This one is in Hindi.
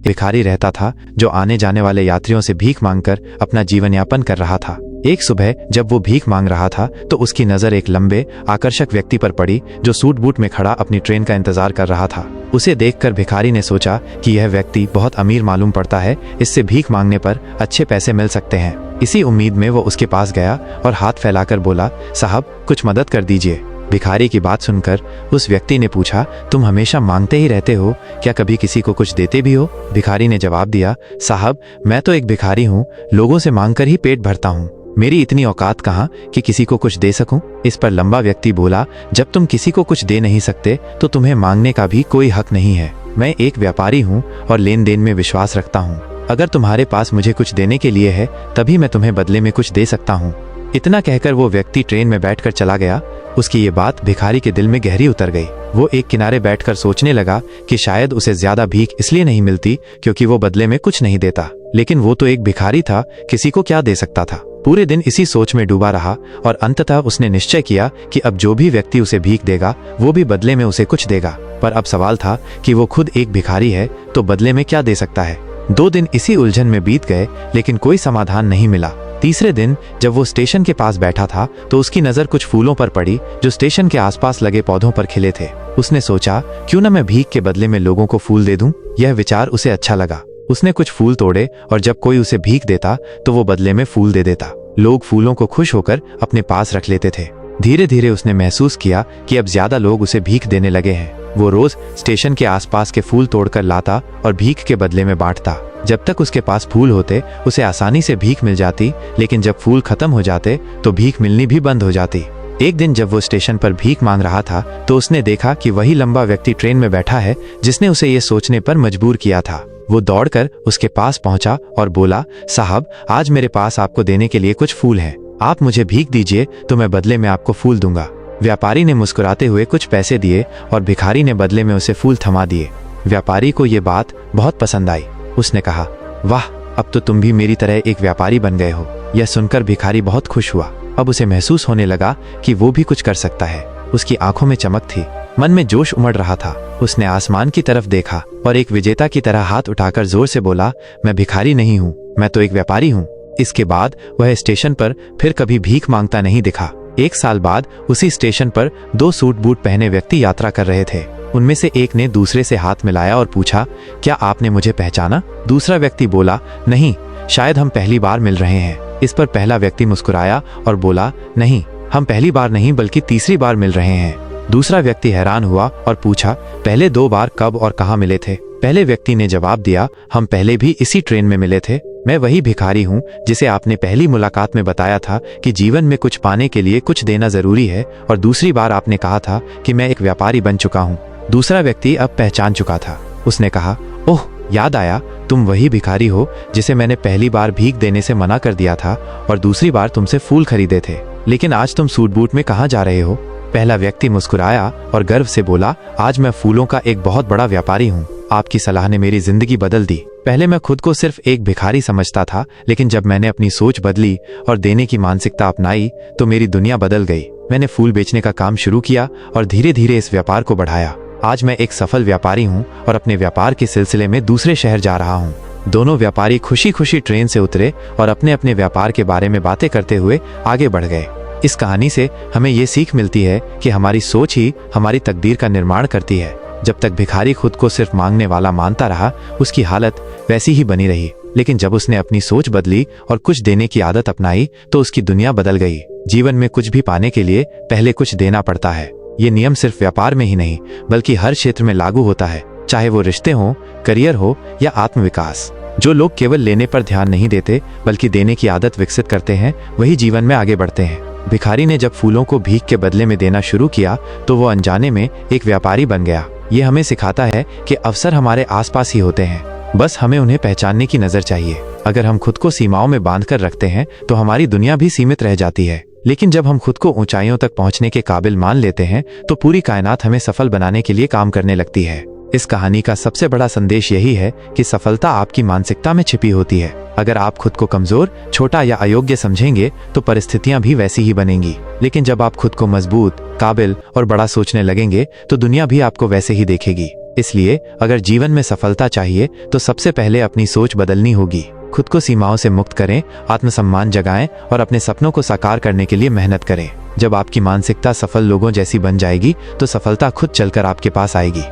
भिखारी रहता था जो आने जाने वाले यात्रियों से भीख मांगकर अपना जीवन यापन कर रहा था। एक सुबह जब वो भीख मांग रहा था तो उसकी नजर एक लंबे आकर्षक व्यक्ति पर पड़ी जो सूट बूट में खड़ा अपनी ट्रेन का इंतजार कर रहा था। उसे देखकर भिखारी ने सोचा कि यह व्यक्ति बहुत अमीर मालूम पड़ता है, इससे भीख मांगने पर अच्छे पैसे मिल सकते हैं। इसी उम्मीद में वो उसके पास गया और हाथ फैलाकर बोला, साहब कुछ मदद कर दीजिए। भिखारी की बात सुनकर उस व्यक्ति ने पूछा, तुम हमेशा मांगते ही रहते हो, क्या कभी किसी को कुछ देते भी हो? भिखारी ने जवाब दिया, साहब मैं तो एक भिखारी हूँ, लोगों से मांगकर ही पेट भरता हूँ, मेरी इतनी औकात कहाँ कि किसी को कुछ दे सकूं? इस पर लंबा व्यक्ति बोला, जब तुम किसी को कुछ दे नहीं सकते तो तुम्हें मांगने का भी कोई हक नहीं है। मैं एक व्यापारी हूँ और लेन देन में विश्वास रखता हूँ। अगर तुम्हारे पास मुझे कुछ देने के लिए है तभी मैं तुम्हें बदले में कुछ दे सकता हूँ। इतना कहकर वो व्यक्ति ट्रेन में बैठकर चला गया। उसकी ये बात भिखारी के दिल में गहरी उतर गई। वो एक किनारे बैठकर सोचने लगा कि शायद उसे ज्यादा भीख इसलिए नहीं मिलती क्योंकि वो बदले में कुछ नहीं देता, लेकिन वो तो एक भिखारी था, किसी को क्या दे सकता था। पूरे दिन इसी सोच में डूबा रहा और अंततः उसने निश्चय किया कि अब जो भी व्यक्ति उसे भीख देगा वो भी बदले में उसे कुछ देगा। पर अब सवाल था कि वो खुद एक भिखारी है तो बदले में क्या दे सकता है। 2 दिन इसी उलझन में बीत गए लेकिन कोई समाधान नहीं मिला। तीसरे दिन जब वो स्टेशन के पास बैठा था तो उसकी नजर कुछ फूलों पर पड़ी जो स्टेशन के आसपास लगे पौधों पर खिले थे। उसने सोचा, क्यों न मैं भीख के बदले में लोगों को फूल दे दूं। यह विचार उसे अच्छा लगा। उसने कुछ फूल तोड़े और जब कोई उसे भीख देता तो वो बदले में फूल दे देता। लोग फूलों को खुश होकर अपने पास रख लेते थे। धीरे धीरे उसने महसूस किया कि अब ज्यादा लोग उसे भीख देने लगे हैं। वो रोज स्टेशन के आसपास के फूल तोड़कर लाता और भीख के बदले में बांटता। जब तक उसके पास फूल होते उसे आसानी से भीख मिल जाती, लेकिन जब फूल खत्म हो जाते तो भीख मिलनी भी बंद हो जाती। एक दिन जब वो स्टेशन पर भीख मांग रहा था तो उसने देखा कि वही लंबा व्यक्ति ट्रेन में बैठा है जिसने उसे ये सोचने पर मजबूर किया था। वो दौड़कर उसके पास पहुंचा और बोला, साहब आज मेरे पास आपको देने के लिए कुछ फूल हैं, आप मुझे भीख दीजिए तो मैं बदले में आपको फूल दूंगा। व्यापारी ने मुस्कुराते हुए कुछ पैसे दिए और भिखारी ने बदले में उसे फूल थमा दिए। व्यापारी को ये बात बहुत पसंद आई। उसने कहा, वाह, अब तो तुम भी मेरी तरह एक व्यापारी बन गए हो। यह सुनकर भिखारी बहुत खुश हुआ। अब उसे महसूस होने लगा कि वो भी कुछ कर सकता है। उसकी आंखों में चमक थी, मन में जोश उमड़ रहा था। उसने आसमान की तरफ देखा और एक विजेता की तरह हाथ उठाकर जोर से बोला, मैं भिखारी नहीं हूँ, मैं तो एक व्यापारी हूँ। इसके बाद वह स्टेशन पर फिर कभी भीख मांगता नहीं दिखा। 1 साल बाद उसी स्टेशन पर 2 सूट बूट पहने व्यक्ति यात्रा कर रहे थे। उनमें से एक ने दूसरे से हाथ मिलाया और पूछा, क्या आपने मुझे पहचाना? दूसरा व्यक्ति बोला, नहीं, शायद हम पहली बार मिल रहे हैं। इस पर पहला व्यक्ति मुस्कुराया और बोला, नहीं, हम पहली बार नहीं बल्कि तीसरी बार मिल रहे हैं। दूसरा व्यक्ति हैरान हुआ और पूछा, पहले 2 बार कब और कहाँ मिले थे? पहले व्यक्ति ने जवाब दिया, हम पहले भी इसी ट्रेन में मिले थे। मैं वही भिखारी हूँ जिसे आपने पहली मुलाकात में बताया था कि जीवन में कुछ पाने के लिए कुछ देना जरूरी है, और दूसरी बार आपने कहा था कि मैं एक व्यापारी बन चुका हूँ। दूसरा व्यक्ति अब पहचान चुका था। उसने कहा, ओह, याद आया, तुम वही भिखारी हो जिसे मैंने पहली बार भीख देने से मना कर दिया था और दूसरी बार तुमसे फूल खरीदे थे। लेकिन आज तुम सूट बूट में कहाँ जा रहे हो? पहला व्यक्ति मुस्कुराया और गर्व से बोला, आज मैं फूलों का एक बहुत बड़ा व्यापारी हूँ। आपकी सलाह ने मेरी जिंदगी बदल दी। पहले मैं खुद को सिर्फ एक भिखारी समझता था, लेकिन जब मैंने अपनी सोच बदली और देने की मानसिकता अपनाई तो मेरी दुनिया बदल गई। मैंने फूल बेचने का काम शुरू किया और धीरे धीरे इस व्यापार को बढ़ाया। आज मैं एक सफल व्यापारी हूँ और अपने व्यापार के सिलसिले में दूसरे शहर जा रहा हूँ। दोनों व्यापारी खुशी खुशी ट्रेन से उतरे और अपने अपने व्यापार के बारे में बातें करते हुए आगे बढ़ गए। इस कहानी से हमें ये सीख मिलती है कि हमारी सोच ही हमारी तकदीर का निर्माण करती है। जब तक भिखारी खुद को सिर्फ मांगने वाला मानता रहा, उसकी हालत वैसी ही बनी रही। लेकिन जब उसने अपनी सोच बदली और कुछ देने की आदत अपनाई तो उसकी दुनिया बदल गई। जीवन में कुछ भी पाने के लिए पहले कुछ देना पड़ता है। ये नियम सिर्फ व्यापार में ही नहीं बल्कि हर क्षेत्र में लागू होता है, चाहे वो रिश्ते हो, करियर हो या आत्मविकास। जो लोग केवल लेने पर ध्यान नहीं देते बल्कि देने की आदत विकसित करते हैं, वही जीवन में आगे बढ़ते हैं। भिखारी ने जब फूलों को भीख के बदले में देना शुरू किया तो वो अनजाने में एक व्यापारी बन गया। ये हमें सिखाता है कि अवसर हमारे आसपास ही होते हैं, बस हमें उन्हें पहचानने की नजर चाहिए। अगर हम खुद को सीमाओं में बांध कर रखते हैं तो हमारी दुनिया भी सीमित रह जाती है, लेकिन जब हम खुद को ऊंचाइयों तक पहुंचने के काबिल मान लेते हैं तो पूरी कायनात हमें सफल बनाने के लिए काम करने लगती है। इस कहानी का सबसे बड़ा संदेश यही है कि सफलता आपकी मानसिकता में छिपी होती है। अगर आप खुद को कमजोर, छोटा या अयोग्य समझेंगे तो परिस्थितियां भी वैसी ही बनेंगी, लेकिन जब आप खुद को मजबूत, काबिल और बड़ा सोचने लगेंगे तो दुनिया भी आपको वैसे ही देखेगी। इसलिए अगर जीवन में सफलता चाहिए तो सबसे पहले अपनी सोच बदलनी होगी। खुद को सीमाओं से मुक्त करें, आत्मसम्मान जगाएं और अपने सपनों को साकार करने के लिए मेहनत करें। जब आपकी मानसिकता सफल लोगों जैसी बन जाएगी तो सफलता खुद चलकर आपके पास आएगी।